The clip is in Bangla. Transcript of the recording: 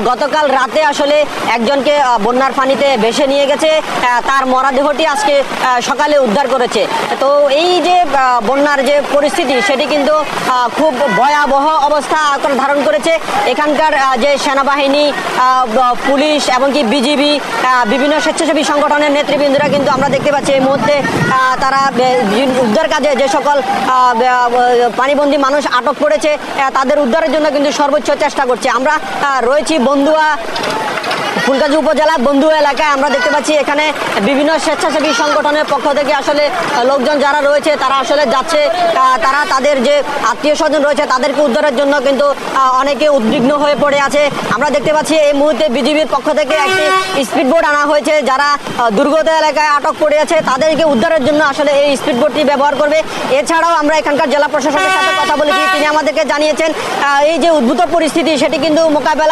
গতকাল রাতে আসলে একজনকে বন্যার পানিতে ভেসে নিয়ে গেছে, তার মরদেহটি আজকে সকালে উদ্ধার করেছে। তো এই যে বন্যার যে পরিস্থিতি সেটি কিন্তু খুব ভয়াবহ অবস্থা আকার ধারণ করেছে। এখানকার যে সেনাবাহিনী, পুলিশ এমনকি বিজিবি, বিভিন্ন স্বেচ্ছাসেবী সংগঠনের নেতৃবৃন্দরা কিন্তু আমরা দেখতে পাচ্ছি এই মুহূর্তে তারা উদ্ধার কাজে যে সকল পানিবন্দী মানুষ আটক করেছে তাদের উদ্ধারের জন্য কিন্তু সর্বোচ্চ চেষ্টা করছে। আমরা রয়েছি বন্দুয়া ফুলগাজী উপজেলা বন্দুয়া এলাকায়। আমরা দেখতে পাচ্ছি এখানে বিভিন্ন স্বেচ্ছাসেবী সংগঠনের পক্ষ থেকে আসলে লোকজন যারা রয়েছে তারা আসলে যাচ্ছে, তারা তাদের যে আত্মীয় স্বজন রয়েছে তাদেরকে উদ্ধারের জন্য কিন্তু অনেকে উদ্বিগ্ন হয়ে পড়ে আছে। আমরা দেখতে পাচ্ছি এই মুহূর্তে বিজিবির পক্ষ থেকে একটি স্পিডবোট আনা হয়েছে, যারা দুর্গত এলাকায় আটক পড়ে আছে তাদেরকে উদ্ধারের জন্য আসলে এই স্পিডবোটটি ব্যবহার করবে। এছাড়াও আমরা এখানকার জেলা প্রশাসনের সাথে কথা বলেছি, তিনি আমাদেরকে জানিয়েছেন এই যে উদ্ভূত পরিস্থিতি সেটি কিন্তু মোকাবেলা